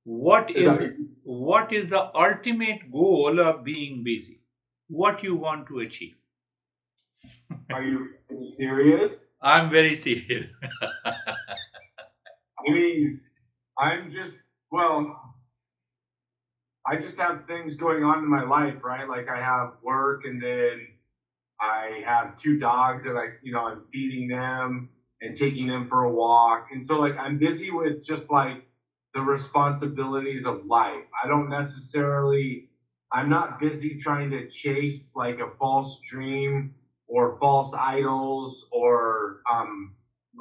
What Is is that, the, what is the ultimate goal of being busy? What you want to achieve? are you serious? I'm very serious. I mean, I'm just, well, I just have things going on in my life, right? Like I have work and then I have two dogs that I'm feeding them and taking them for a walk. And so like I'm busy with just like the responsibilities of life. I'm not busy trying to chase like a false dream or false idols or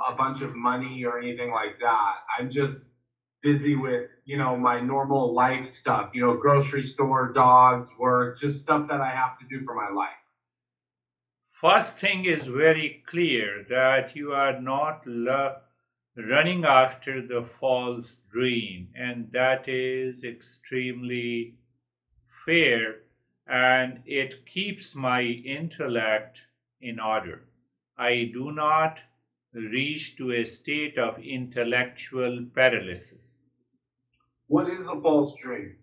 a bunch of money or anything like that. I'm just busy with, my normal life stuff, grocery store, dogs, work, just stuff that I have to do for my life. First thing is very clear that you are not running after the false dream, and that is extremely fair, and it keeps my intellect in order. I do not reach to a state of intellectual paralysis. What is a false dream?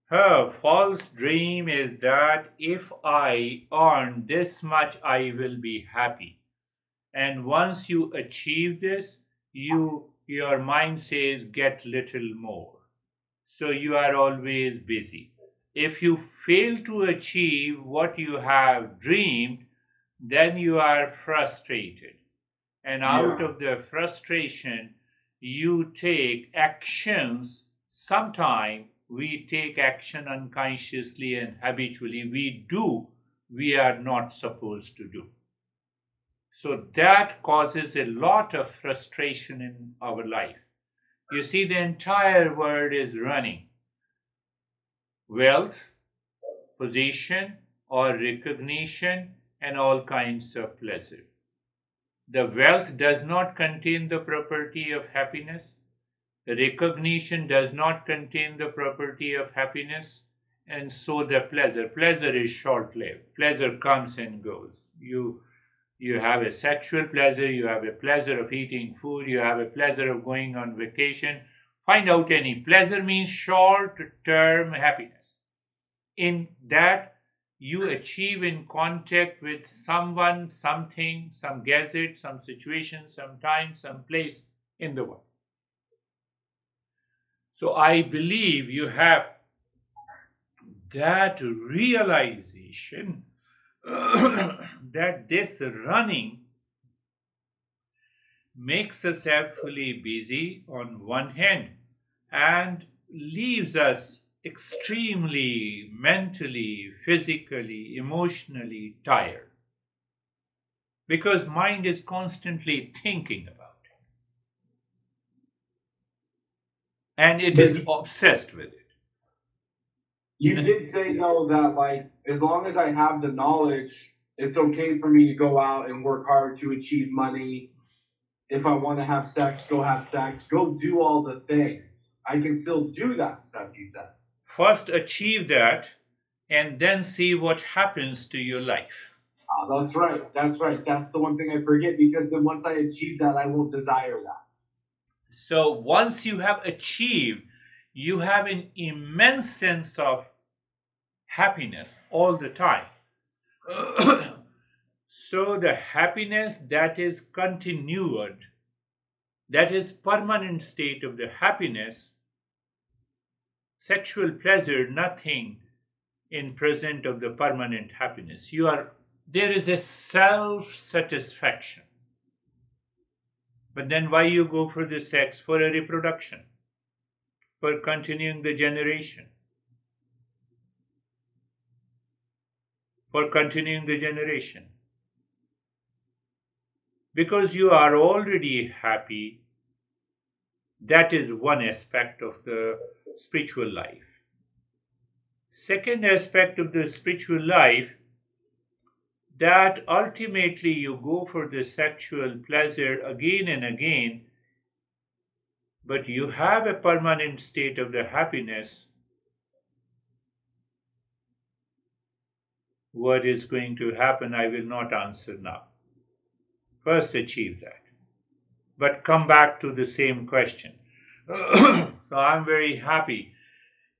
Her false dream is that if I earn this much, I will be happy. And once you achieve this, your mind says get little more. So you are always busy. If you fail to achieve what you have dreamed, then you are frustrated. And out Yeah. of the frustration, you take actions. Sometimes we take action unconsciously and habitually. We are not supposed to do. So that causes a lot of frustration in our life. You see, the entire world is running. Wealth, position, or recognition, and all kinds of pleasure. The wealth does not contain the property of happiness. The recognition does not contain the property of happiness. And so the pleasure. Pleasure is short lived. Pleasure comes and goes. You have a sexual pleasure, you have a pleasure of eating food, you have a pleasure of going on vacation. Find out any. Pleasure means short term happiness. In that you achieve in contact with someone, something, some gadget, some situation, some time, some place in the world. So I believe you have that realization that this running makes us fully busy on one hand and leaves us extremely mentally, physically, emotionally tired because mind is constantly thinking about it and it But is obsessed with it. you did say though that like as long as I have the knowledge, it's okay for me to go out and work hard to achieve money. If I want to have sex, go have sex. Go do all the things. I can still do that stuff you said. First achieve that and then see what happens to your life. That's right. That's right. That's the one thing I forget because then once I achieve that, I will desire that. So once you have achieved, you have an immense sense of happiness all the time. So the happiness that is continued, that is permanent state of the happiness, sexual pleasure, nothing in present of the permanent happiness. There is a self satisfaction. But then why you go for the sex? For a reproduction, for continuing the generation, for continuing the generation. Because you are already happy, that is one aspect of the spiritual life. Second aspect of the spiritual life, that ultimately you go for the sexual pleasure again and again, but you have a permanent state of the happiness. What is going to happen, I will not answer now. First achieve that. But come back to the same question. So I'm very happy.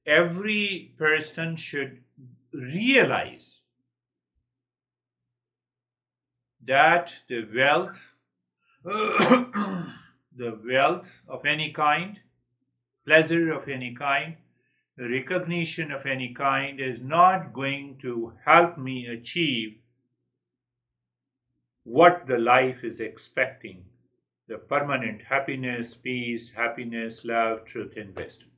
Every person should realize that the wealth, the wealth of any kind, pleasure of any kind, recognition of any kind is not going to help me achieve what the life is expecting, the permanent happiness, peace, happiness, love, truth, and wisdom.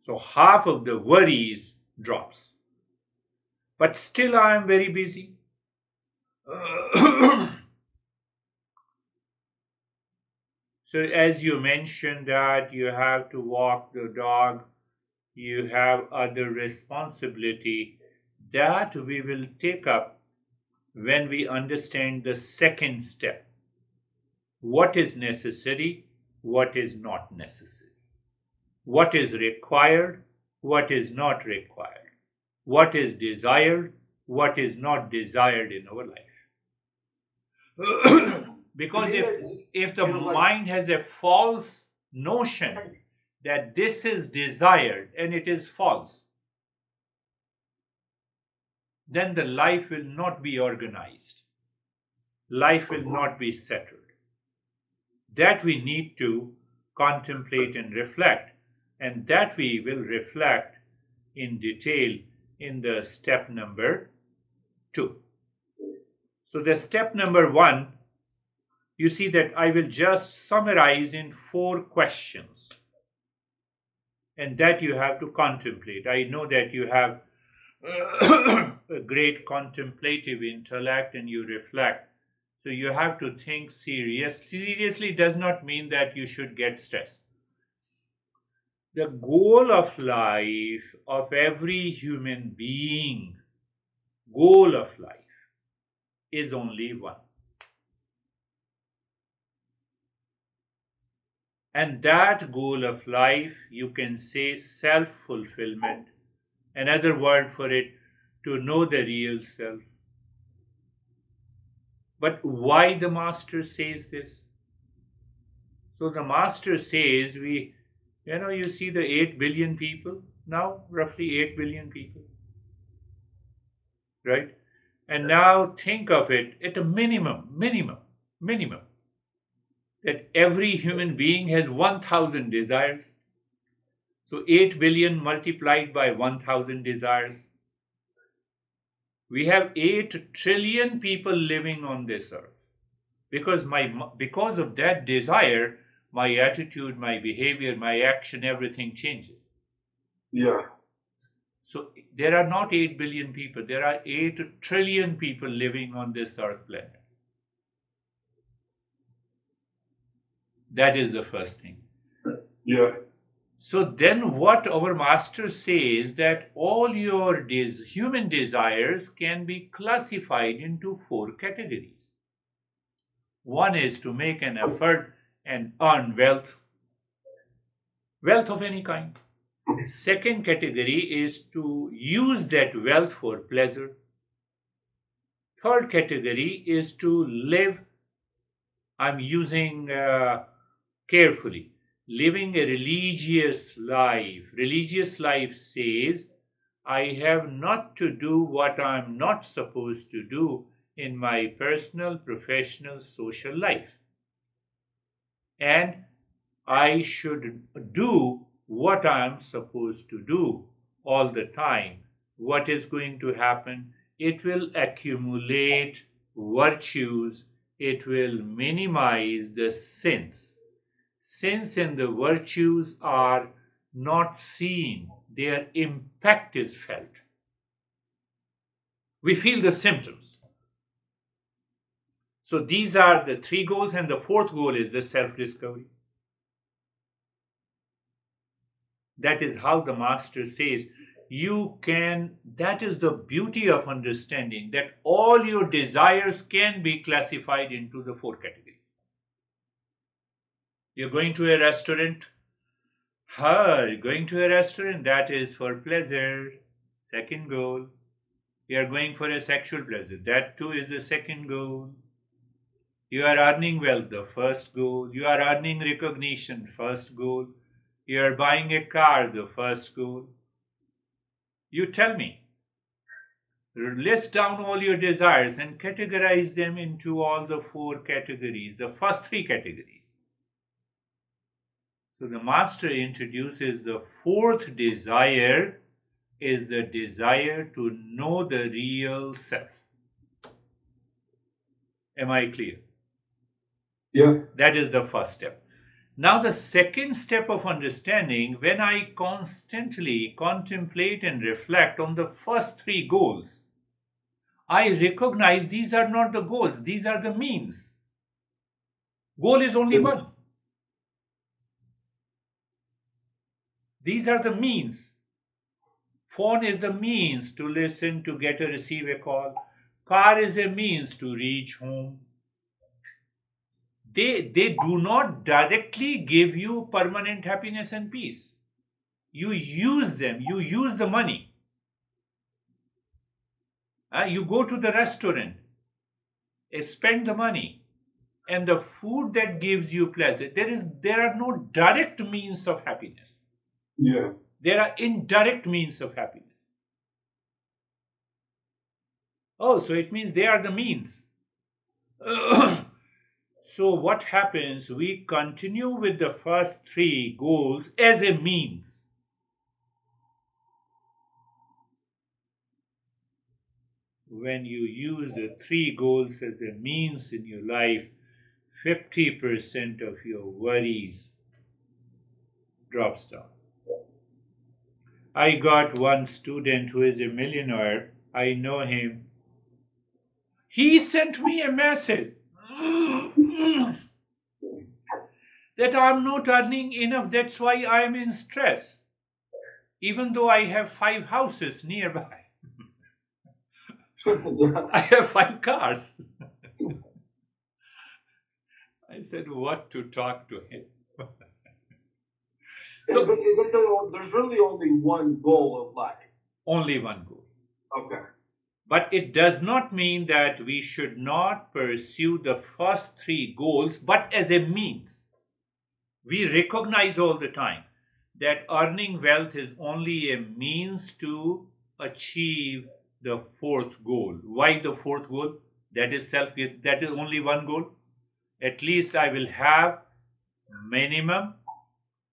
So half of the worries drops. But still I am very busy. So as you mentioned that you have to walk the dog, you have other responsibility, that we will take up when we understand the second step. What is necessary, what is not necessary. What is required, what is not required. What is desired, what is not desired in our life. Because if the mind has a false notion that this is desired and it is false, then the life will not be organized. Life will not be settled. That we need to contemplate and reflect, and that we will reflect in detail in the step number 2. So the step number 1, you see that I will just summarize in 4 questions, and that you have to contemplate. I know that you have a great contemplative intellect and you reflect. So you have to think seriously. Seriously does not mean that you should get stressed. The goal of life of every human being, goal of life, is only one. And that goal of life, you can say self-fulfillment. Another word for it, to know the real self. But why the master says this? So the master says you see the 8 billion people now, roughly 8 billion people, right? And now think of it at a minimum, that every human being has 1,000 desires. So 8 billion multiplied by 1,000 desires. We have 8 trillion people living on this earth. Because of that desire, my attitude, my behavior, my action, everything changes. Yeah. So there are not 8 billion people. There are 8 trillion people living on this earth planet. That is the first thing. Yeah. So then what our master says, that all your human desires can be classified into 4 categories. One is to make an effort and earn wealth of any kind. Second category is to use that wealth for pleasure. Third category is to live, I'm using carefully, living a religious life. Religious life says, I have not to do what I'm not supposed to do in my personal, professional, social life. And I should do what I'm supposed to do all the time. What is going to happen? It will accumulate virtues. It will minimize the sins. Sins and the virtues are not seen. Their impact is felt. We feel the symptoms. So these are the 3 goals, and the 4th goal is the self-discovery. That is how the master says, that is the beauty of understanding, that all your desires can be classified into the 4 categories. You're going to a restaurant. Going to a restaurant, that is for pleasure. Second goal. You are going for a sexual pleasure. That too is the second goal. You are earning wealth, the first goal. You are earning recognition, first goal. You're buying a car, the first goal. You tell me. List down all your desires and categorize them into all the 4 categories, the first 3 categories. So the master introduces the 4th desire is the desire to know the real self. Am I clear? Yeah. That is the first step. Now the second step of understanding, when I constantly contemplate and reflect on the first 3 goals, I recognize these are not the goals, these are the means. Goal is only one. These are the means. Phone is the means to listen, to get or receive a call. Car is a means to reach home. They do not directly give you permanent happiness and peace. You use them, you use the money. You go to the restaurant, spend the money, and the food that gives you pleasure. There are no direct means of happiness. Yeah. There are indirect means of happiness. Oh, so it means they are the means. So what happens? We continue with the first 3 goals as a means. When you use the 3 goals as a means in your life, 50% of your worries drops down. I got one student who is a millionaire. I know him. He sent me a message that I'm not earning enough. That's why I'm in stress. Even though I have 5 houses nearby. I have 5 cars. I said, what to talk to him? So, but there's really only one goal of life. Only one goal. Okay. But it does not mean that we should not pursue the first 3 goals, but as a means. We recognize all the time that earning wealth is only a means to achieve the 4th goal. Why the 4th goal? That is that is only one goal. At least I will have minimum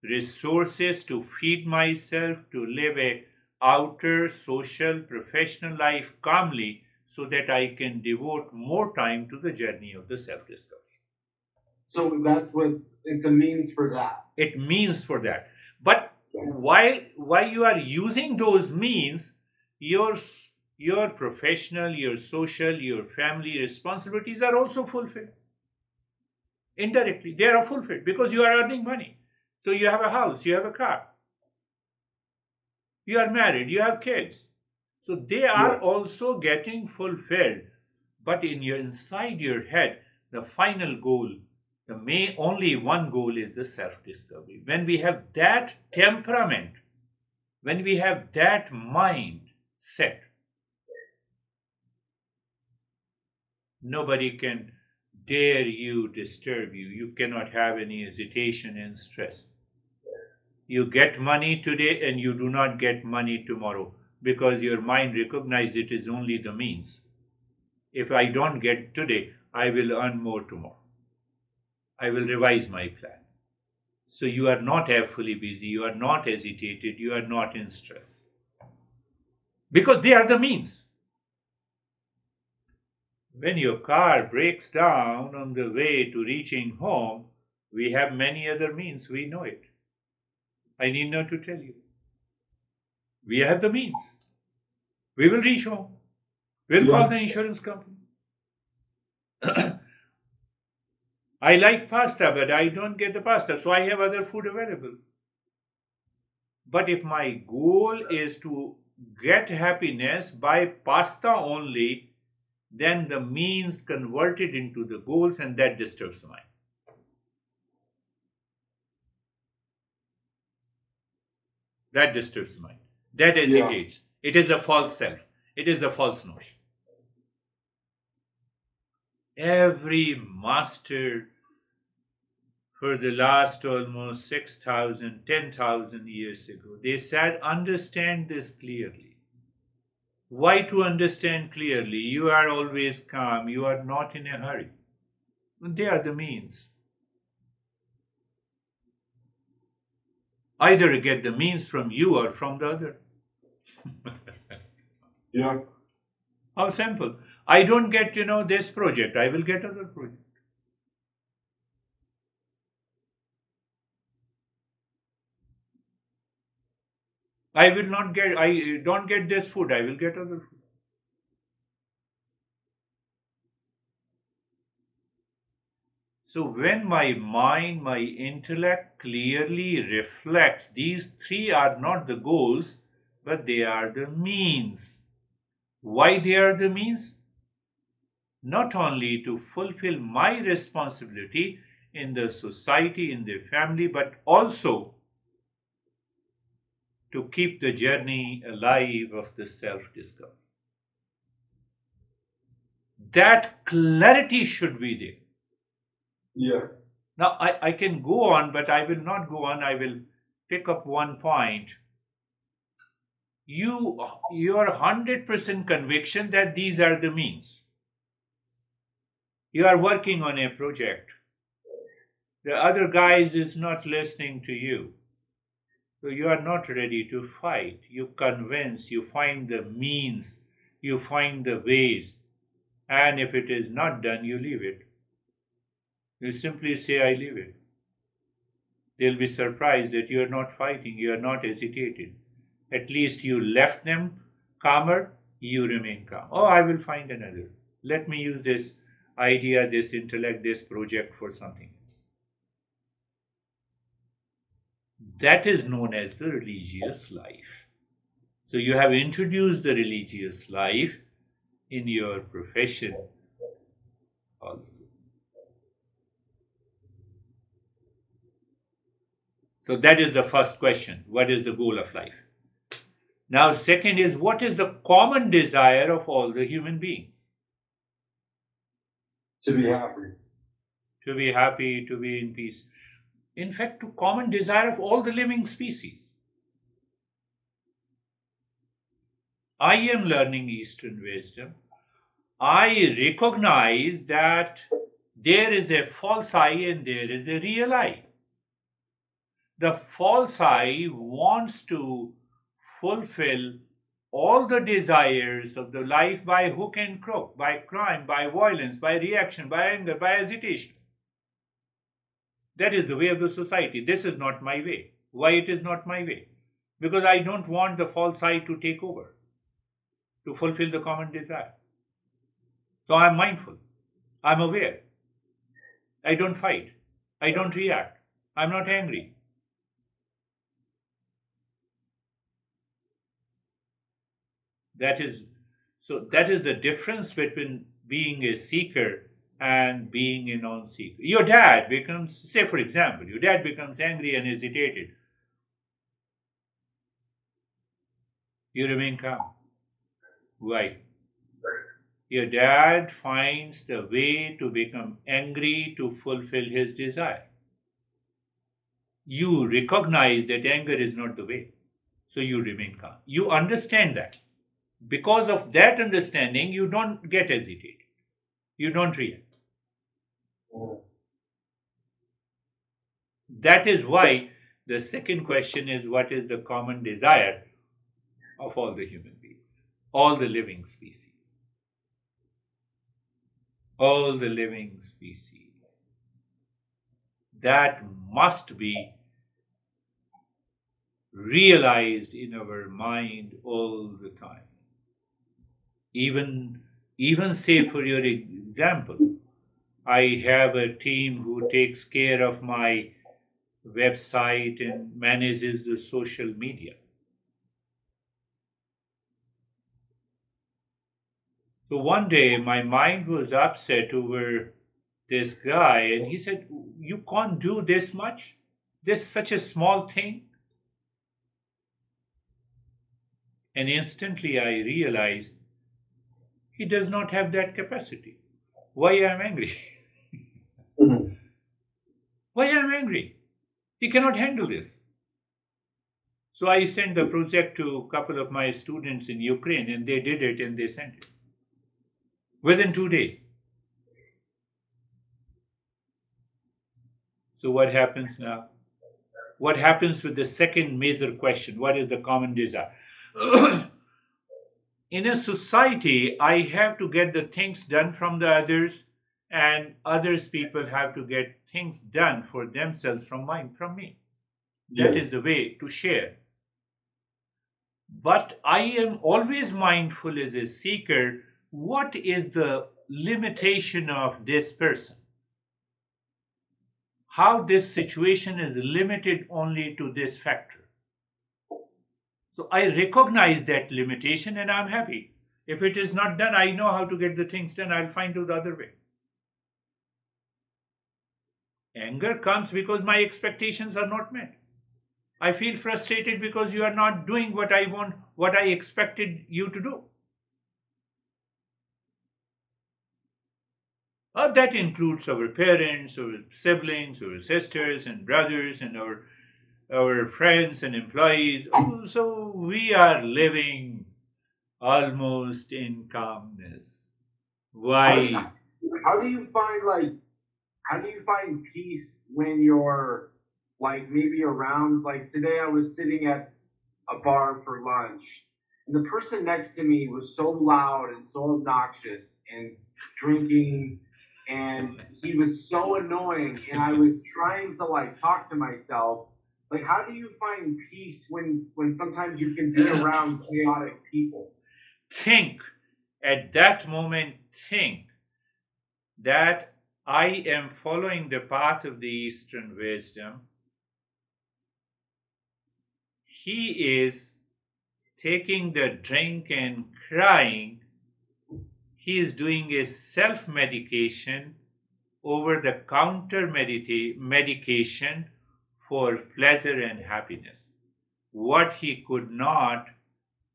resources to feed myself, to live a outer social professional life calmly, so that I can devote more time to the journey of the self-discovery. So that's what it's a means for that. It means for that. But while you are using those means, your professional, your social, your family responsibilities are also fulfilled. Indirectly, they are fulfilled because you are earning money. So you have a house, you have a car. You are married, you have kids. So they are also getting fulfilled. But inside your head, the final goal, only one goal is the self-discovery. When we have that temperament, when we have that mind set, nobody can dare you, disturb you. You cannot have any hesitation and stress. You get money today and you do not get money tomorrow because your mind recognizes it is only the means. If I don't get today, I will earn more tomorrow. I will revise my plan. So you are not fully busy, you are not agitated, you are not in stress. Because they are the means. When your car breaks down on the way to reaching home, we have many other means, we know it. I need not to tell you. We have the means. We will reach home. We'll call the insurance company. I like pasta, but I don't get the pasta, so I have other food available. But if my goal is to get happiness by pasta only, then the means converted into the goals, and that disturbs the mind. That disturbs the mind. That agitates. Yeah. It is a false self. It is a false notion. Every master for the last almost 6,000, 10,000 years ago. They said, understand this clearly. Why to understand clearly? You are always calm. You are not in a hurry. They are the means. Either get the means from you or from the other. Yeah. How simple. I don't get, this project. I will get other project. I don't get this food. I will get other food. So when my mind, my intellect clearly reflects these three are not the goals, but they are the means. Why they are the means? Not only to fulfill my responsibility in the society, in the family, but also to keep the journey alive of the self-discovery. That clarity should be there. Yeah. Now, I can go on, but I will not go on. I will pick up one point. Your 100% conviction that these are the means. You are working on a project. The other guys is not listening to you. So you are not ready to fight. You convince, you find the means, you find the ways. And if it is not done, you leave it. You simply say, I leave it. They'll be surprised that you are not fighting, you are not hesitating. At least you left them calmer, you remain calm. Oh, I will find another. Let me use this idea, this intellect, this project for something else. That is known as the religious life. So you have introduced the religious life in your profession also. So that is the first question. What is the goal of life? Now, second is, what is the common desire of all the human beings? To be happy. To be happy, to be in peace. In fact, to common desire of all the living species. I am learning Eastern wisdom. I recognize that there is a false I and there is a real I. The false I wants to fulfill all the desires of the life by hook and crook, by crime, by violence, by reaction, by anger, by hesitation. That is the way of the society. This is not my way. Why it is not my way? Because I don't want the false I to take over, to fulfill the common desire. So I am mindful. I am aware. I don't fight. I don't react. I am not angry. That is the difference between being a seeker and being a non-seeker. Your dad becomes, say for example, your dad becomes angry and hesitated. You remain calm. Why? Your dad finds the way to become angry to fulfill his desire. You recognize that anger is not the way, so you remain calm. You understand that. Because of that understanding, you don't get agitated. You don't react. That is why the second question is, what is the common desire of all the human beings, all the living species? All the living species. That must be realized in our mind all the time. Even say for your example, I have a team who takes care of my website and manages the social media. So one day my mind was upset over this guy and he said, you can't do this much? This is such a small thing. And instantly I realized he does not have that capacity. Why am I angry? Why I am angry? He cannot handle this. So I sent the project to a couple of my students in Ukraine, and they did it and they sent it within 2 days. So what happens now? What happens with the second major question? What is the common desire? In a society, I have to get the things done from the others, and others people have to get things done for themselves from me. That Yes. is the way to share. But I am always mindful as a seeker, what is the limitation of this person? How this situation is limited only to this factor. So I recognize that limitation and I'm happy. If it is not done, I know how to get the things done. I'll find out the other way. Anger comes because my expectations are not met. I feel frustrated because you are not doing what I want, what I expected you to do. That includes our parents, our siblings, our sisters and brothers, and our friends and employees. So we are living almost in calmness. Why? How do you find how do you find peace when you're like maybe around like today I was sitting at a bar for lunch and the person next to me was so loud and so obnoxious and drinking and he was so annoying and I was trying to like talk to myself like how do you find peace when sometimes you can be around chaotic people? Think at that moment, think that I am following the path of the Eastern wisdom. He is taking the drink and crying. He is doing a self medication, over the counter medication for pleasure and happiness. What he could not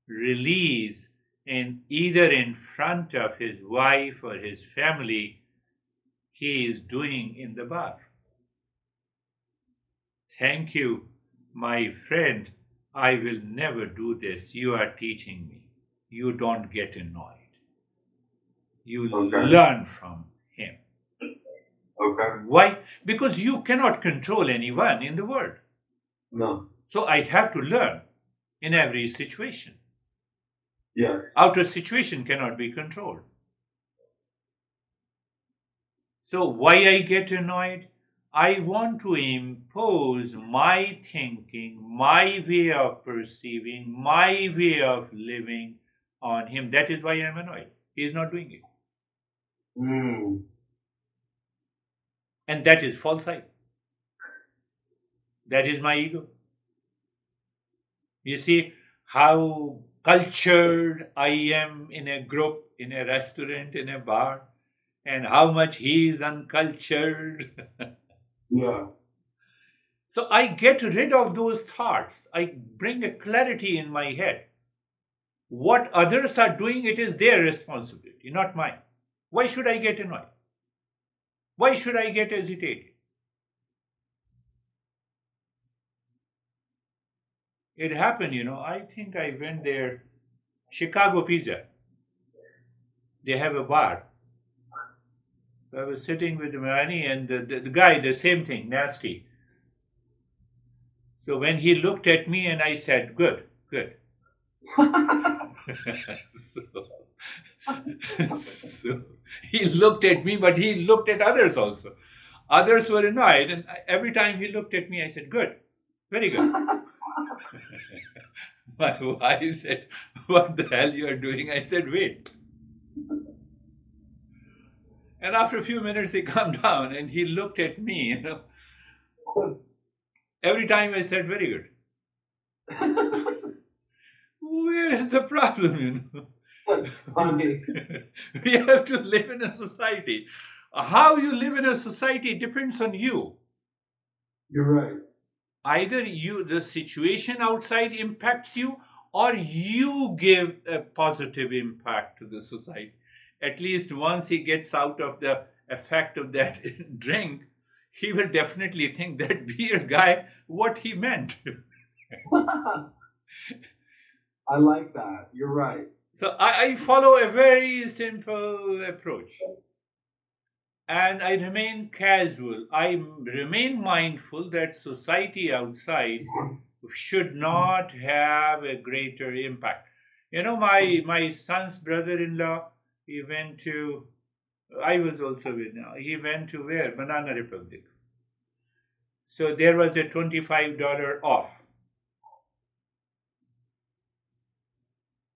release in either in front of his wife or his family, he is doing in the bar. Thank you, my friend. I will never do this. You are teaching me. You don't get annoyed. You learn from him. Okay. Why? Because you cannot control anyone in the world. No. So I have to learn in every situation. Yes. Outer situation cannot be controlled. So why I get annoyed? I want to impose my thinking, my way of perceiving, my way of living on him. That is why I'm annoyed. He is not doing it. Mm. And that is false I. That is my ego. You see how cultured I am in a group, in a restaurant, in a bar, and how much he is uncultured. Yeah. So I get rid of those thoughts. I bring a clarity in my head. What others are doing, it is their responsibility, not mine. Why should I get annoyed? Why should I get agitated? It happened, I think I went there, Chicago Pizza. They have a bar. I was sitting with Mani and the guy, the same thing, nasty. So when he looked at me and I said, good, good. so, so he looked at me, but he looked at others also. Others were annoyed, and every time he looked at me, I said, good, very good. My wife said, what the hell you are doing? I said, wait. And after a few minutes, he calmed down and he looked at me, Every time I said, very good. Where is the problem, That's funny. We have to live in a society. How you live in a society depends on you. You're right. Either the situation outside impacts you, or you give a positive impact to the society. At least once he gets out of the effect of that drink, he will definitely think that weird guy what he meant. I like that. You're right. So I follow a very simple approach. And I remain casual. I remain mindful that society outside should not have a greater impact. My son's brother-in-law, he went to, I was also with him. He went to where? Banana Republic. So there was a $25 off.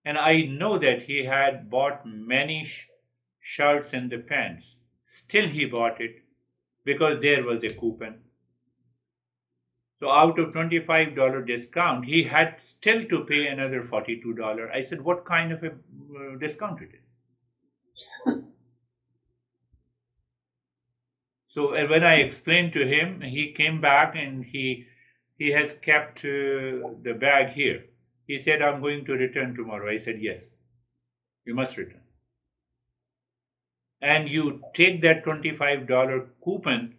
And I know that he had bought many shirts and the pants. Still he bought it because there was a coupon. So out of $25 discount, he had still to pay another $42. I said, what kind of a discount it is? So when I explained to him, he came back and he has kept the bag here. He said, I'm going to return tomorrow. I said, yes, you must return. And you take that $25 coupon,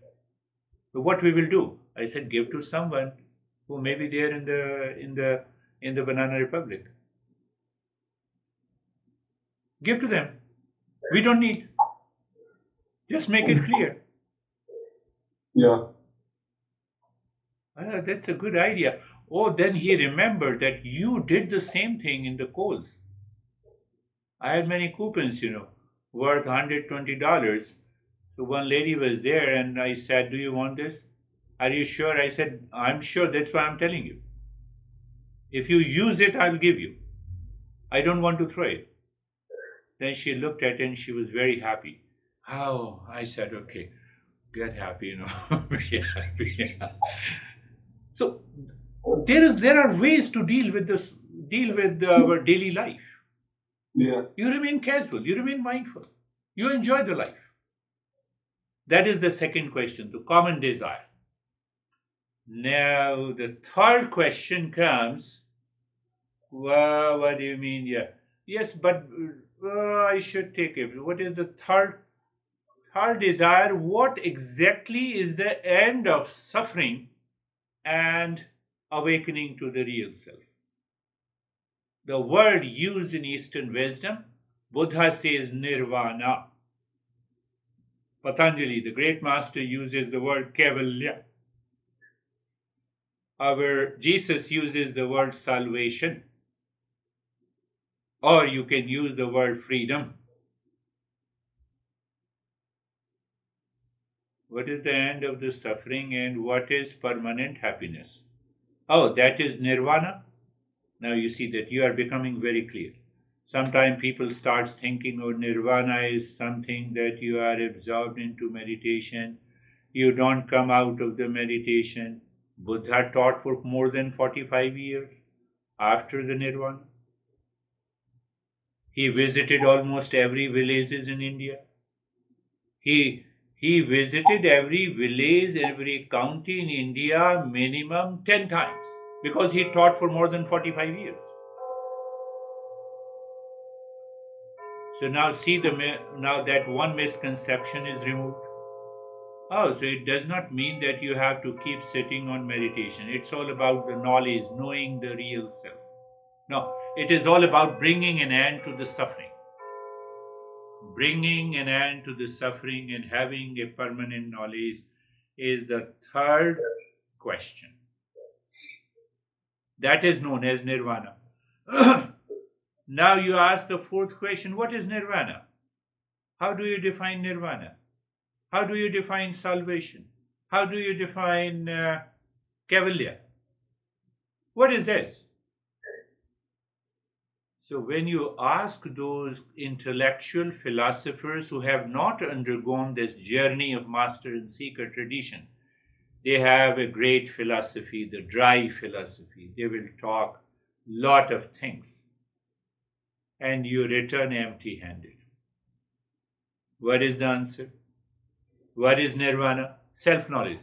so what we will do? I said, give to someone who may be there in the Banana Republic. Give to them. We don't need. Just make it clear. Yeah. That's a good idea. Oh, then he remembered that you did the same thing in the Coles. I had many coupons, worth $120. So one lady was there and I said, do you want this? Are you sure? I said, I'm sure. That's why I'm telling you. If you use it, I'll give you. I don't want to throw it. Then she looked at it and she was very happy. Oh, I said, okay, get happy, be happy. So there are ways to deal with our daily life. Yeah. You remain casual, you remain mindful, you enjoy the life. That is the second question, the common desire. Now the third question comes, well, what do you mean? Yeah. Yes, but I should take it. What is the third desire? What exactly is the end of suffering and awakening to the real self? The word used in Eastern wisdom, Buddha says nirvana. Patanjali, the great master, uses the word kaivalya. Our Jesus uses the word salvation. Or you can use the word freedom. What is the end of the suffering and what is permanent happiness? Oh, that is nirvana. Now you see that you are becoming very clear. Sometimes people start thinking, oh, nirvana is something that you are absorbed into meditation. You don't come out of the meditation. Buddha taught for more than 45 years after the nirvana. He visited almost every village in India. He visited every village, every county in India minimum 10 times because he taught for more than 45 years. So now see now that one misconception is removed. Oh, so it does not mean that you have to keep sitting on meditation. It's all about the knowledge, knowing the real self. No, it is all about bringing an end to the suffering. Bringing an end to the suffering and having a permanent knowledge is the third question. That is known as nirvana. Now you ask the fourth question, what is nirvana? How do you define nirvana? How do you define salvation? How do you define kaivalya? What is this? So when you ask those intellectual philosophers who have not undergone this journey of master and seeker tradition, they have a great philosophy, the dry philosophy. They will talk lot of things. And you return empty-handed. What is the answer? What is nirvana? Self-knowledge.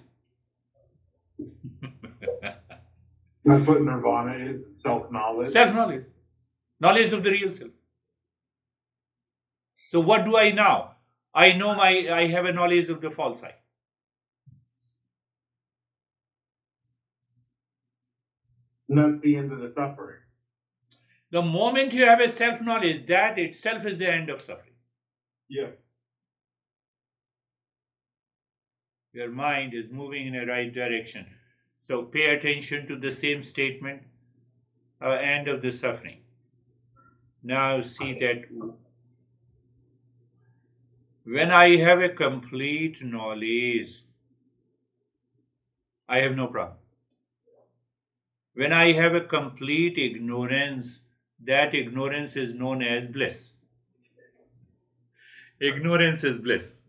That's what nirvana is, self-knowledge. Self-knowledge. Knowledge of the real self. So what do I now? I know I have a knowledge of the false I. And that's the end of the suffering. The moment you have a self-knowledge, that itself is the end of suffering. Yeah. Your mind is moving in a right direction. So pay attention to the same statement, end of the suffering. Now see that when I have a complete knowledge, I have no problem. When I have a complete ignorance, that ignorance is known as bliss. Ignorance is bliss.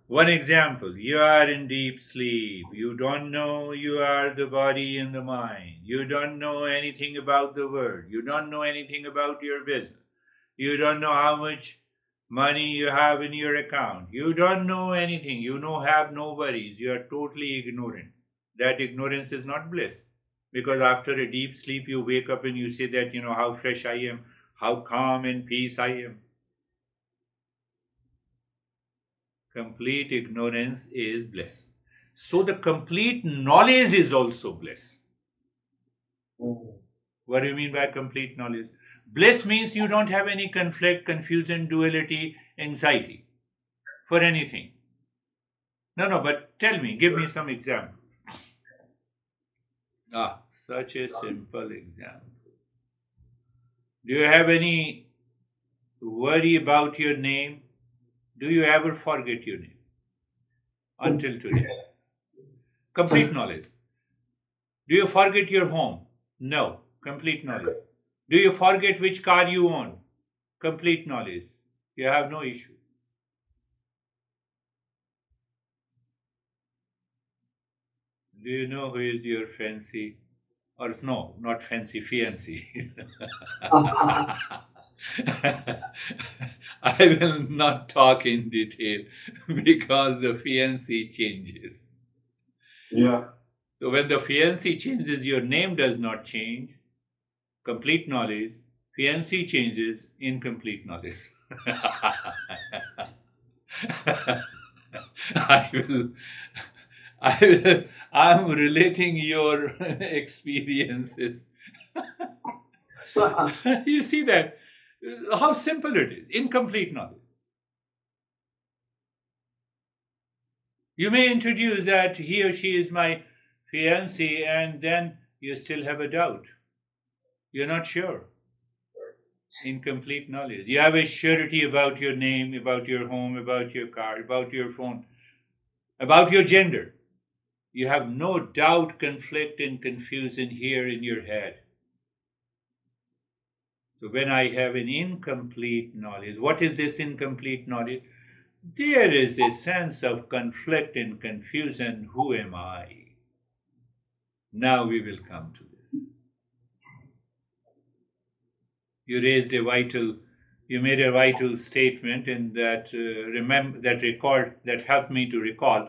One example, you are in deep sleep. You don't know you are the body and the mind. You don't know anything about the world. You don't know anything about your business. You don't know how much money you have in your account. You don't know anything. You have no worries. You are totally ignorant. That ignorance is not bliss. Because after a deep sleep, you wake up and you say that, how fresh I am, how calm and peace I am. Complete ignorance is bliss. So the complete knowledge is also bliss. What do you mean by complete knowledge? Bliss means you don't have any conflict, confusion, duality, anxiety for anything. No, but tell me, give me some example. Such a simple example. Do you have any worry about your name? Do you ever forget your name? Until today. Complete knowledge. Do you forget your home? No. Complete knowledge. Do you forget which car you own? Complete knowledge. You have no issue. Do you know who is your fancy? Or no, not fancy, fiancé. I will not talk in detail because the fiancé changes. Yeah. So when the fiancé changes, your name does not change. Complete knowledge. Fiancé changes, incomplete knowledge. I'm relating your experiences. You see that? How simple it is. Incomplete knowledge. You may introduce that he or she is my fiancé and then you still have a doubt. You're not sure. Incomplete knowledge. You have a surety about your name, about your home, about your car, about your phone, about your gender. You have no doubt, conflict, and confusion here in your head. So when I have an incomplete knowledge, what is this incomplete knowledge? There is a sense of conflict and confusion. Who am I? Now we will come to this. You made a vital statement in that that helped me to recall.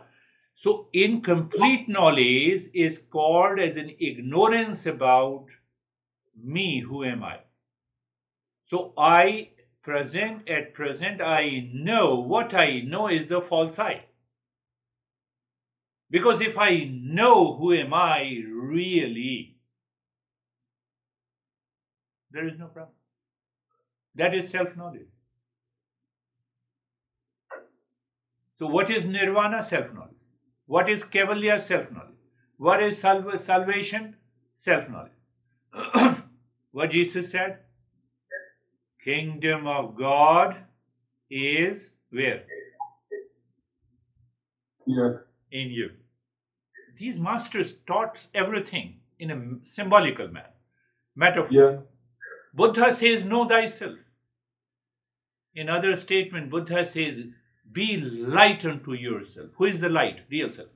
So incomplete knowledge is called as an ignorance about me, who am I? So at present, I know what I know is the false I. Because if I know who am I really, there is no problem. That is self-knowledge. So what is nirvana? Self-knowledge. What is Kaivalya? Self-knowledge. What is salvation? Self-knowledge. What Jesus said? Kingdom of God is where? Yeah. In you. These masters taught everything in a symbolical manner, metaphor. Yeah. Buddha says, know thyself. In other statement, Buddha says, be light unto yourself. Who is the light? Real self.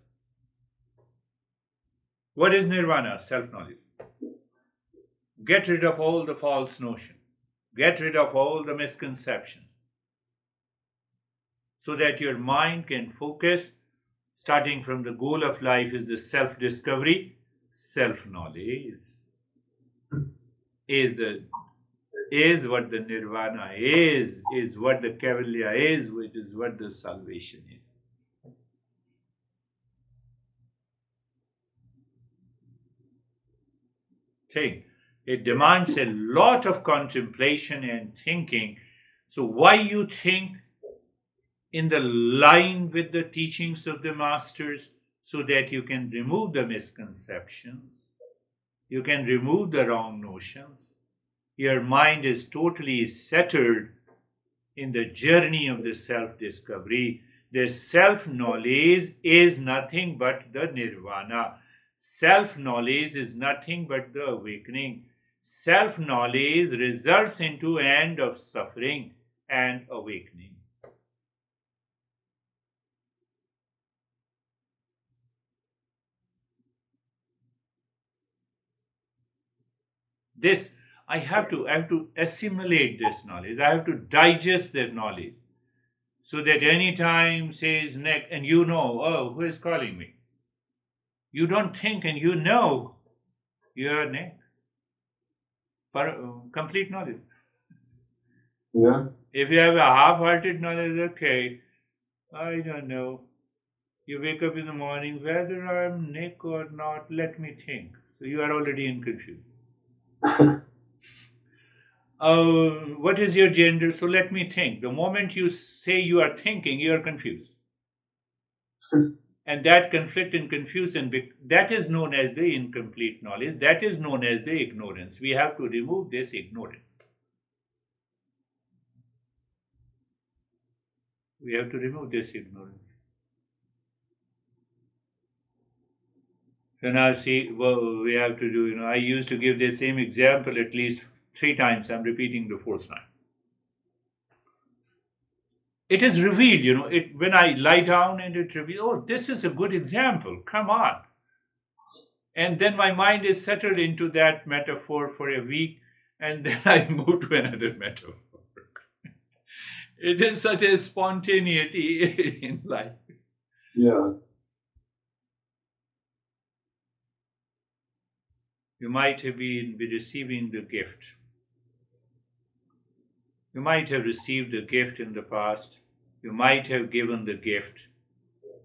What is nirvana? Self-knowledge. Get rid of all the false notion. Get rid of all the misconceptions. So that your mind can focus, starting from the goal of life is the self-discovery. Self-knowledge is what the nirvana is what the Kaivalya is, which is what the salvation is. thing. It demands a lot of contemplation and thinking. So why you think in the line with the teachings of the masters, so that you can remove the misconceptions, you can remove the wrong notions. Your mind is totally settled in the journey of the self-discovery. The self-knowledge is nothing but the nirvana. Self-knowledge is nothing but the awakening. Self-knowledge results into end of suffering and awakening. This I have to assimilate this knowledge. I have to digest that knowledge, so that any time says neck and you know, oh, who is calling me? You don't think and you know your neck. Complete knowledge. Yeah. If you have a half-hearted knowledge, okay, I don't know. You wake up in the morning, whether I'm Nick or not, let me think. So you are already in confusion. What is your gender? So let me think. The moment you say you are thinking, you are confused. And that conflict and confusion, that is known as the incomplete knowledge. That is known as the ignorance. We have to remove this ignorance. We have to remove this ignorance. So now see what we have to do. I used to give the same example at least 3 times. I'm repeating the 4th time. It is revealed, when I lie down and it reveals, oh, this is a good example. Come on. And then my mind is settled into that metaphor for a week, and then I move to another metaphor. It is such a spontaneity in life. Yeah. You might have been receiving the gift. You might have received the gift in the past. You might have given the gift.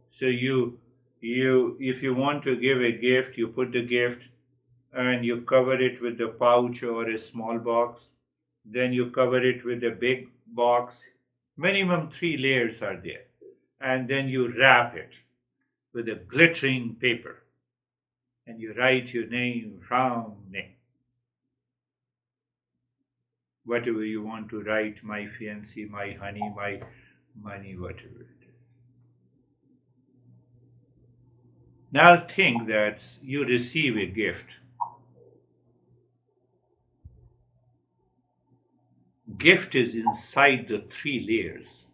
So if you want to give a gift, you put the gift and you cover it with a pouch or a small box. Then you cover it with a big box. Minimum 3 layers are there. And then you wrap it with a glittering paper. And you write your name from Nick. Whatever you want to write, my fiancé, my honey, my money, whatever it is. Now think that you receive a gift. Gift is inside the 3 layers.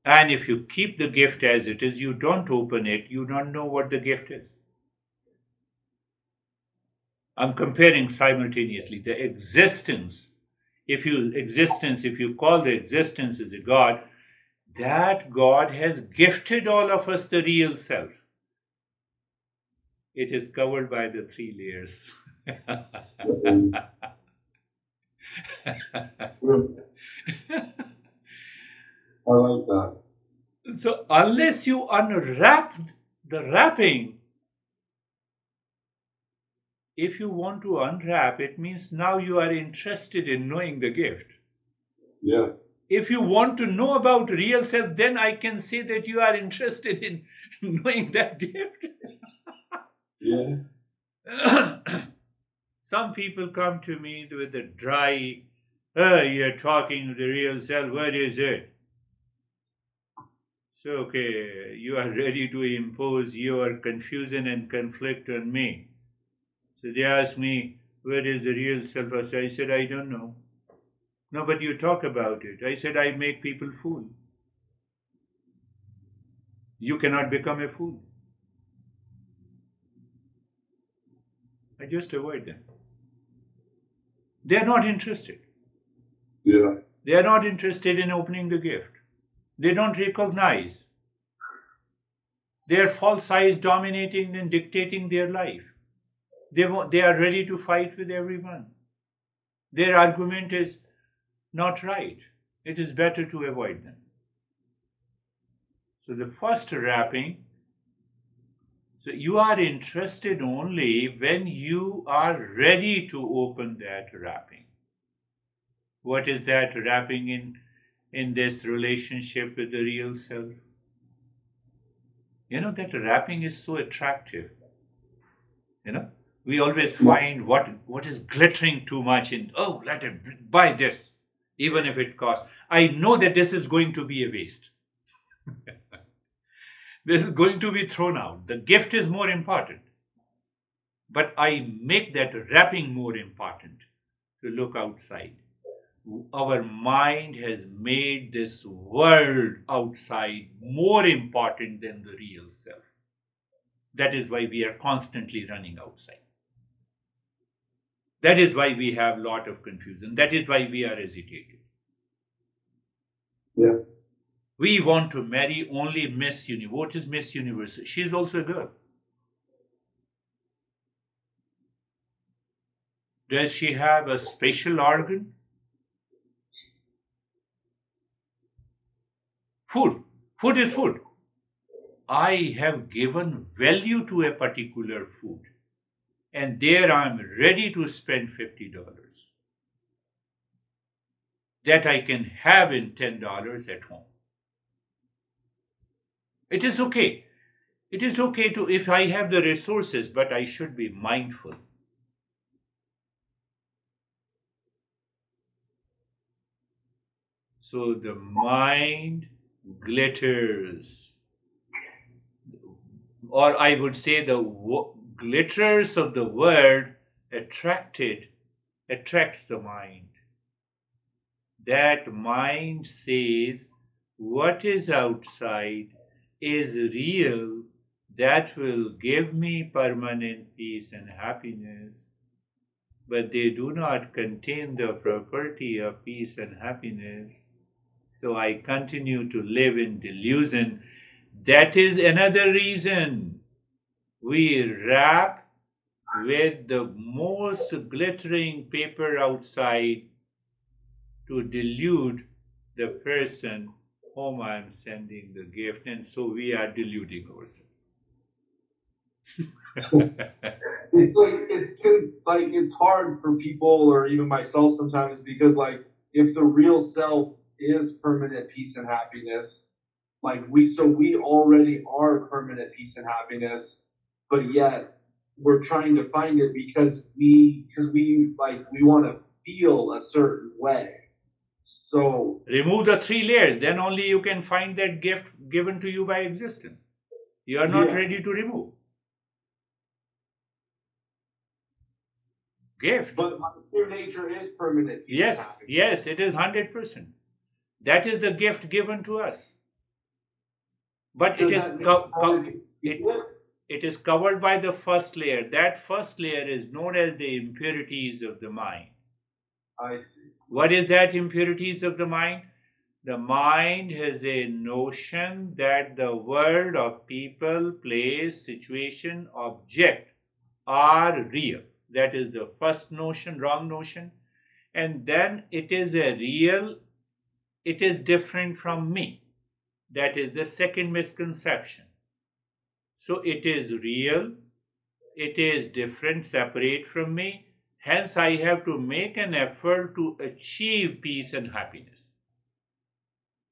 And if you keep the gift as it is, you don't open it, you don't know what the gift is. I'm comparing simultaneously the existence. If you call the existence as a God, that God has gifted all of us the real self. It is covered by the 3 layers. I like that. So unless you unwrap the wrapping, if you want to unwrap, it means now you are interested in knowing the gift. Yeah. If you want to know about real self, then I can say that you are interested in knowing that gift. Yeah. Some people come to me with a dry, you're talking to the real self, what is it? So, okay, you are ready to impose your confusion and conflict on me. So they ask me, where is the real self? I said, I don't know. No, but you talk about it. I said, I make people fool. You cannot become a fool. I just avoid them. They are not interested. Yeah. They are not interested in opening the gift. They don't recognize their false eyes dominating and dictating their life. They are ready to fight with everyone. Their argument is not right. It is better to avoid them. So the first wrapping, So you are interested only when you are ready to open that wrapping. What is that wrapping in this relationship with the real self? That wrapping is so attractive. We always find what is glittering too much in, oh, let it buy this, even if it costs. I know that this is going to be a waste. This is going to be thrown out. The gift is more important. But I make that wrapping more important to look outside. Our mind has made this world outside more important than the real self. That is why we are constantly running outside. That is why we have a lot of confusion. That is why we are agitated. Yeah. We want to marry only Miss Universe. What is Miss Universe? She is also a girl. Does she have a special organ? Food. Food is food. I have given value to a particular food, and there I'm ready to spend $50 that I can have in $10 at home. It is okay. It is okay to, if I have the resources, but I should be mindful. So the mind glitters, or I would say the glitters of the world attracts the mind. That mind says what is outside is real, that will give me permanent peace and happiness, but they do not contain the property of peace and happiness. So I continue to live in delusion. That is another reason we wrap with the most glittering paper outside to delude the person whom I am sending the gift, and so we are deluding ourselves. It's hard for people or even myself sometimes because if the real self is permanent peace and happiness, we already are permanent peace and happiness, but yet we're trying to find it because we want to feel a certain way. So remove the 3 layers, then only you can find that gift given to you by existence. You are not ready to remove. Gift. But my true nature is permanent. Yes, it is 100%. That is the gift given to us. But it is covered by the first layer. That first layer is known as the impurities of the mind. I see. What is that impurities of the mind? The mind has a notion that the world of people, place, situation, object are real. That is the first notion, wrong notion. And then it is a real, it is different from me. That is the second misconception. So it is real, it is different, separate from me. Hence, I have to make an effort to achieve peace and happiness.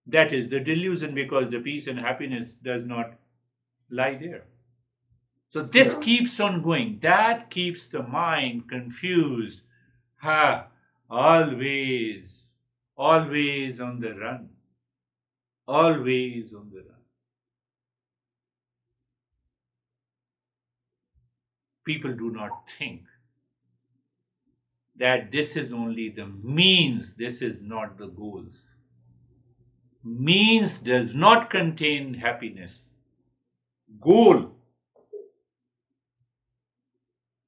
That is the delusion, because the peace and happiness does not lie there. So this keeps on going. That keeps the mind confused. Always on the run. Always on the run. People do not think that this is only the means, this is not the goals. Means does not contain happiness. Goal.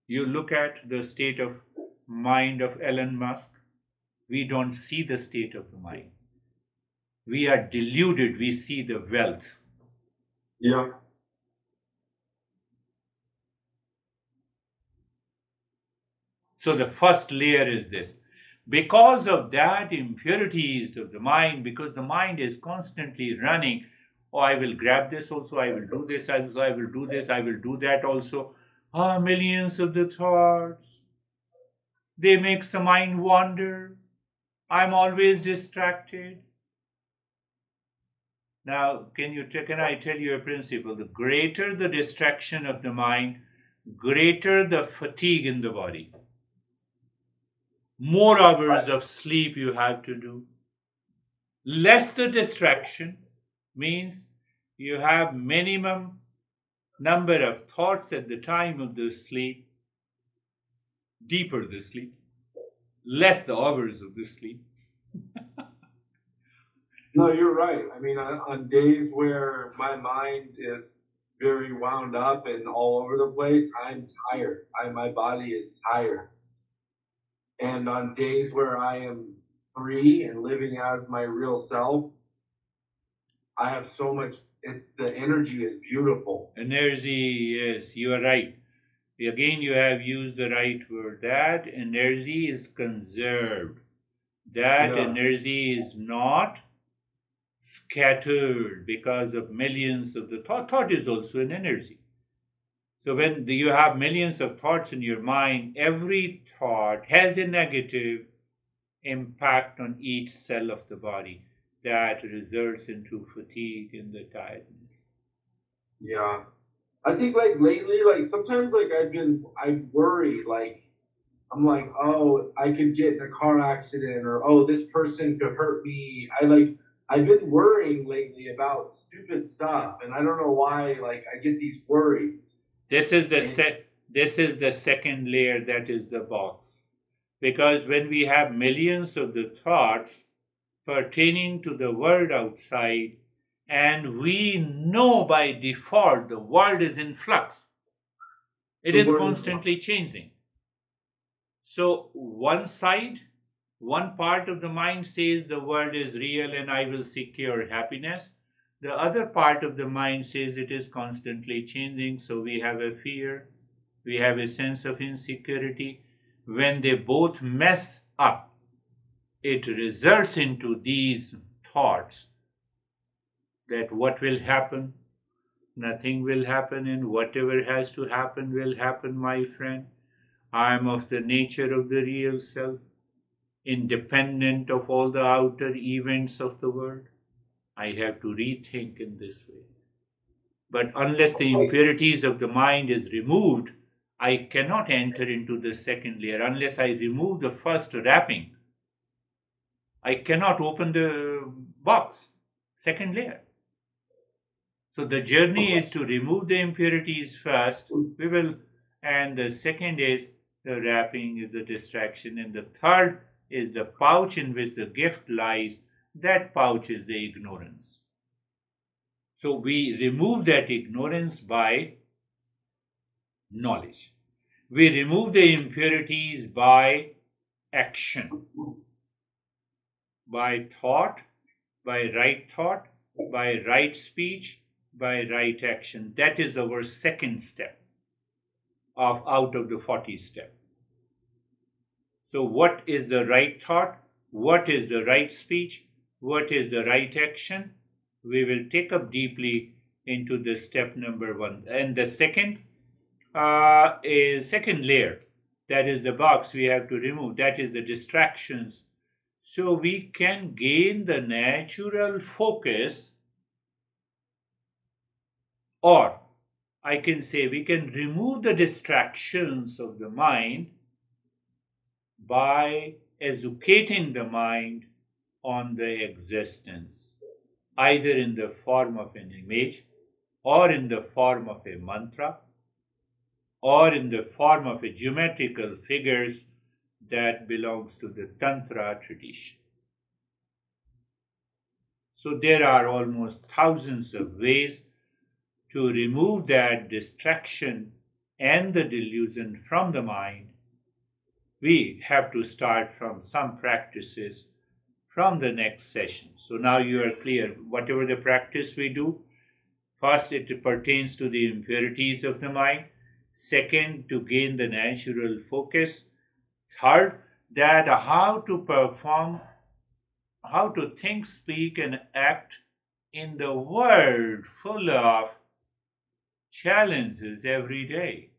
You look at the state of mind of Elon Musk, we don't see the state of the mind. We are deluded, we see the wealth. Yeah. So the first layer is this. Because of that impurities of the mind, because the mind is constantly running, Oh, I will grab this also, I will do this also, I will do this, I will do that also. Millions of the thoughts. They makes the mind wander. I'm always distracted. Now, can I tell you a principle? The greater the distraction of the mind, greater the fatigue in the body. More hours of sleep you have to do. Less the distraction means you have minimum number of thoughts at the time of the sleep, deeper the sleep, less the hours of the sleep. No, you're right. I mean, on days where my mind is very wound up and all over the place, I'm tired. My body is tired. And on days where I am free and living as my real self, I have so much. The energy is beautiful. Energy, yes, you are right. Again, you have used the right word. That energy is conserved. That Yeah. energy is not scattered because of millions of the thought. Thought is also an energy. So when you have millions of thoughts in your mind, every thought has a negative impact on each cell of the body that results into fatigue and the tiredness. Yeah. I think like lately, like sometimes like I worry, like I'm like, oh, I could get in a car accident, or oh, this person could hurt me. I've been worrying lately about stupid stuff, and I don't know why. Like I get these worries. This is the And this is the second layer, that is the box. Because when we have millions of the thoughts pertaining to the world outside, and we know by default the world is in flux, it the is word is constantly changing. So one part of the mind says the world is real and I will secure happiness. The other part of the mind says it is constantly changing, so we have a fear, we have a sense of insecurity. When they both mess up, it results into these thoughts that what will happen? Nothing will happen, and whatever has to happen will happen, my friend. I am of the nature of the real self, independent of all the outer events of the world. I have to rethink in this way. But unless the impurities of the mind is removed, I cannot enter into the second layer. Unless I remove the first wrapping, I cannot open the box, second layer. So the journey is to remove the impurities first. And the second is the wrapping is the distraction, and the third is the pouch in which the gift lies. That pouch is the ignorance. So we remove that ignorance by knowledge. We remove the impurities by action, by thought, by right speech, by right action. That is our second step out of the 40 step. So what is the right thought? What is the right speech? What is the right action? We will take up deeply into the step number 1. And the second is second layer. That is the box we have to remove. That is the distractions. So we can gain the natural focus, or I can say we can remove the distractions of the mind by educating the mind on the existence, either in the form of an image, or in the form of a mantra, or in the form of a geometrical figures that belongs to the Tantra tradition. So there are almost thousands of ways to remove that distraction and the delusion from the mind. We have to start from some practices from the next session. So now you are clear. Whatever the practice we do, first it pertains to the impurities of the mind. Second, to gain the natural focus. Third, that how to perform, how to think, speak, and act in the world full of challenges every day.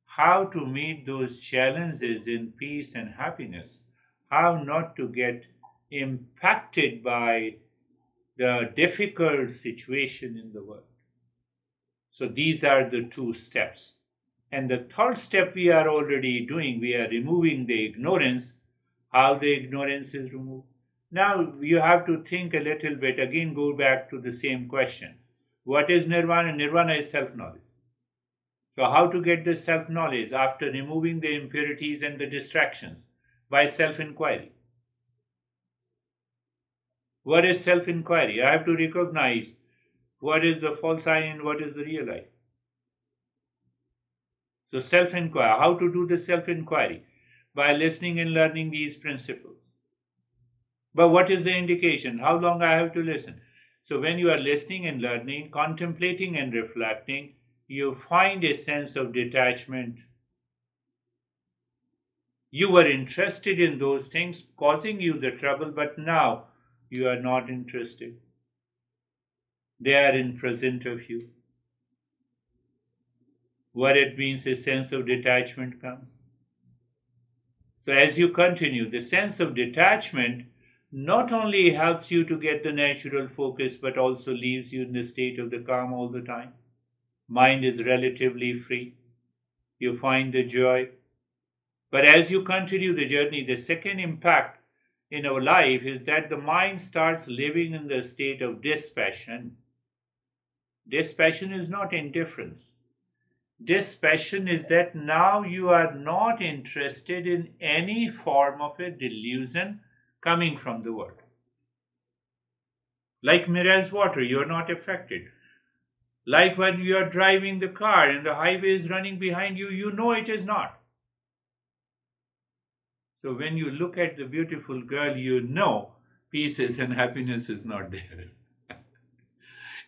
How to meet those challenges in peace and happiness, how not to get impacted by the difficult situation in the world. So these are the two steps. And the third step we are already doing, we are removing the ignorance. How the ignorance is removed? Now you have to think a little bit, again go back to the same question. What is nirvana? Nirvana is self-knowledge. So how to get this self-knowledge? After removing the impurities and the distractions, by self-inquiry. What is self-inquiry? I have to recognize what is the false I and what is the real I. So self-inquiry. How to do the self-inquiry? By listening and learning these principles. But what is the indication? How long I have to listen? So when you are listening and learning, contemplating and reflecting, you find a sense of detachment. You were interested in those things causing you the trouble, but now you are not interested. They are in present of you. What it means, a sense of detachment comes. So as you continue, the sense of detachment not only helps you to get the natural focus, but also leaves you in the state of the calm all the time. Mind is relatively free. You find the joy. But as you continue the journey, the second impact in our life is that the mind starts living in the state of dispassion. Dispassion is not indifference. Dispassion is that now you are not interested in any form of a delusion coming from the world. Like mirage water, you are not affected. Like when you are driving the car and the highway is running behind you, you know it is not. So when you look at the beautiful girl, you know peace and happiness is not there.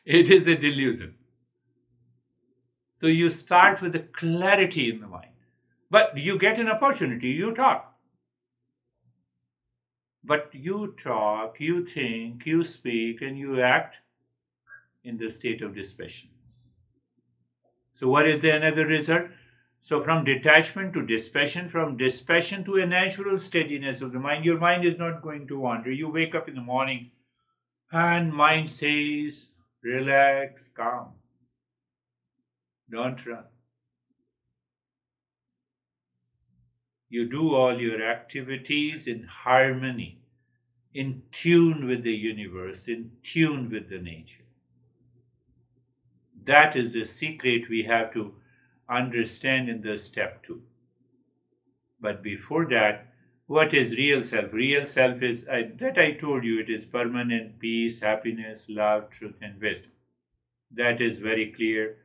It is a delusion. So you start with a clarity in the mind. But you get an opportunity, you talk. But you talk, you think, you speak, and you act in the state of dispassion. So what is the another result? So from detachment to dispassion, from dispassion to a natural steadiness of the mind, your mind is not going to wander. You wake up in the morning and mind says, relax, calm. Don't run. You do all your activities in harmony, in tune with the universe, in tune with the nature. That is the secret we have to understand in the step 2. But before that, what is real self? Real self is, that I told you, it is permanent peace, happiness, love, truth, and wisdom. That is very clear.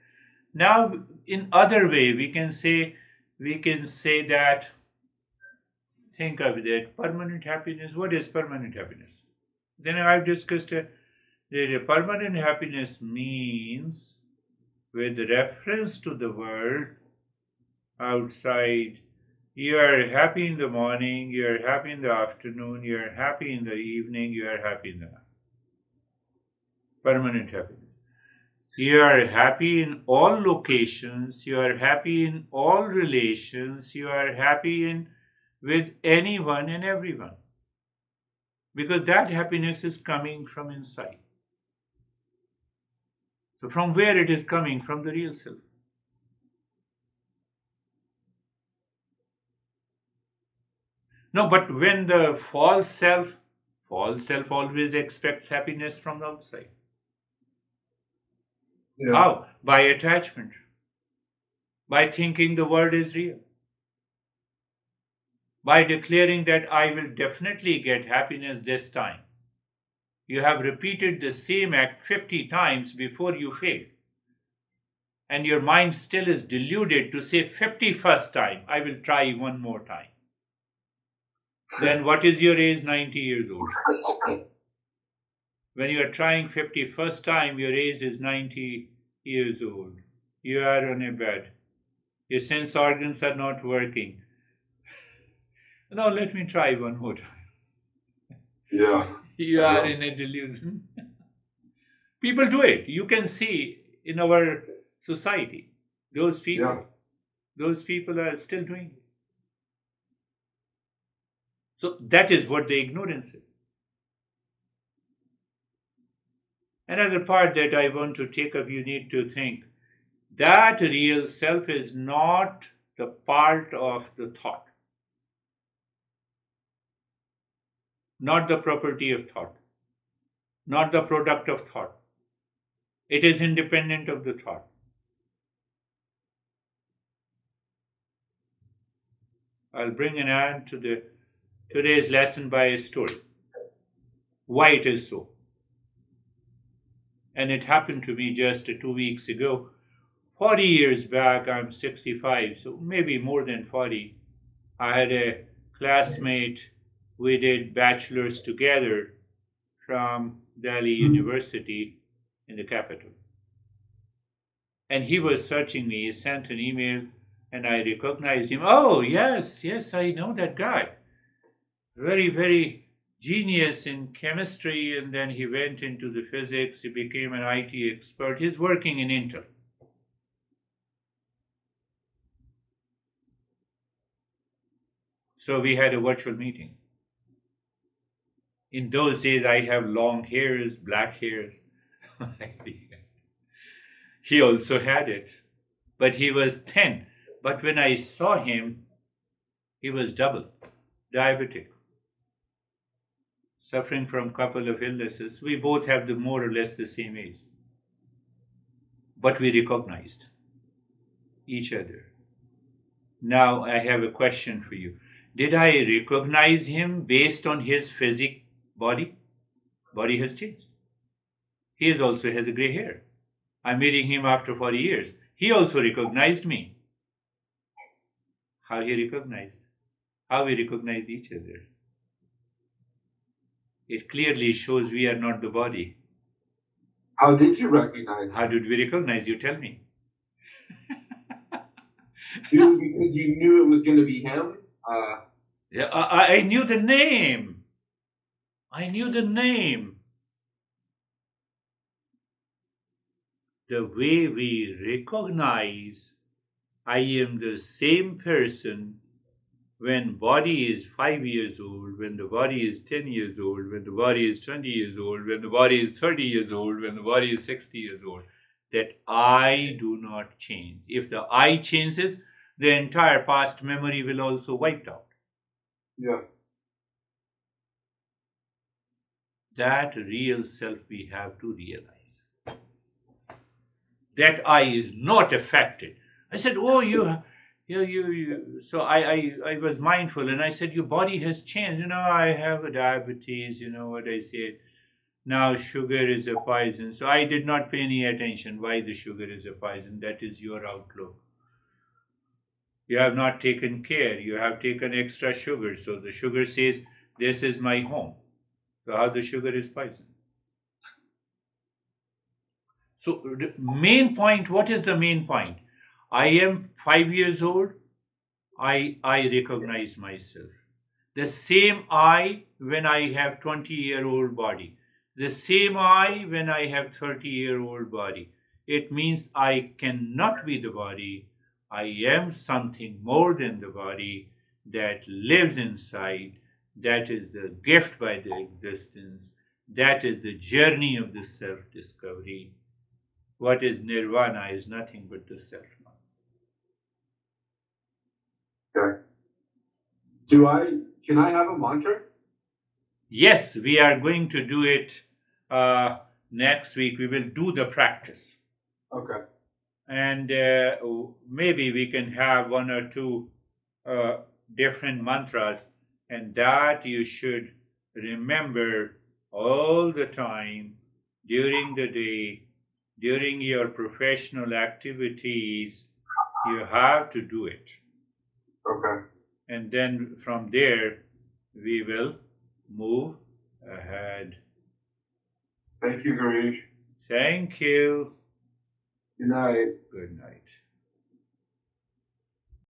Now, in other way, we can say that, think of that, permanent happiness. What is permanent happiness? Then I've discussed that permanent happiness means, with reference to the world outside, you are happy in the morning, you are happy in the afternoon, you are happy in the evening, you are happy in the night. Permanent happiness. You are happy in all locations, you are happy in all relations, you are happy with anyone and everyone. Because that happiness is coming from inside. So from where it is coming? From the real self. No, but when the false self always expects happiness from the outside. Yeah. How? By attachment. By thinking the world is real. By declaring that I will definitely get happiness this time. You have repeated the same act 50 times before you fail. And your mind still is deluded to say 51st time, I will try one more time. Then what is your age? 90 years old. When you are trying 51st time, your age is 90 years old. You are on a bed. Your sense organs are not working. No, let me try one more time. Yeah. You are in a delusion. People do it. You can see in our society, those Yeah. people are still doing it. So that is what the ignorance is. Another part that I want to take up, you need to think that real self is not the part of the thought, not the property of thought, not the product of thought. It is independent of the thought. I'll bring an end to today's lesson by a story. Why it is so. And it happened to me just 2 weeks ago. 40 years back, I'm 65, so maybe more than 40. I had a classmate, we did bachelor's together from Delhi University in the capital. And he was searching me, he sent an email, and I recognized him. Oh, yes, I know that guy. Very, very genius in chemistry, and then he went into the physics, he became an IT expert. He's working in Intel. So we had a virtual meeting. In those days, I have long hairs, black hairs. He also had it, but he was thin. But when I saw him, he was double diabetic, suffering from a couple of illnesses. We both have more or less the same age, but we recognized each other. Now I have a question for you. Did I recognize him based on his physique body? Body has changed. He also has a gray hair. I'm meeting him after 40 years. He also recognized me. How he recognized? How we recognize each other. It clearly shows we are not the body. How did you recognize him? How did we recognize? You tell me. Because you knew it was going to be him? Yeah, I knew the name. I knew the name. The way we recognize I am the same person when body is 5 years old, when the body is 10 years old, when the body is 20 years old, when the body is 30 years old, when the body is 60 years old, that I do not change. If the I changes, the entire past memory will also wiped out. Yeah. That real self we have to realize. That I is not affected. I said, oh, you. So I was mindful and I said, your body has changed. I have a diabetes, what I said. Now sugar is a poison. So I did not pay any attention why the sugar is a poison. That is your outlook. You have not taken care. You have taken extra sugar. So the sugar says, this is my home. So how the sugar is poison? So the main point, what is the main point? I am 5 years old. I recognize myself. The same I when I have 20-year-old body. The same I when I have 30-year-old body. It means I cannot be the body. I am something more than the body that lives inside. That is the gift by the existence. That is the journey of the self-discovery. What is nirvana is nothing but the self. Okay. Can I have a mantra? Yes, we are going to do it next week. We will do the practice. Okay. And maybe we can have one or two different mantras, and that you should remember all the time during the day, during your professional activities. You have to do it. Okay. And then from there, we will move ahead. Thank you, Girish. Thank you. Good night. Good night.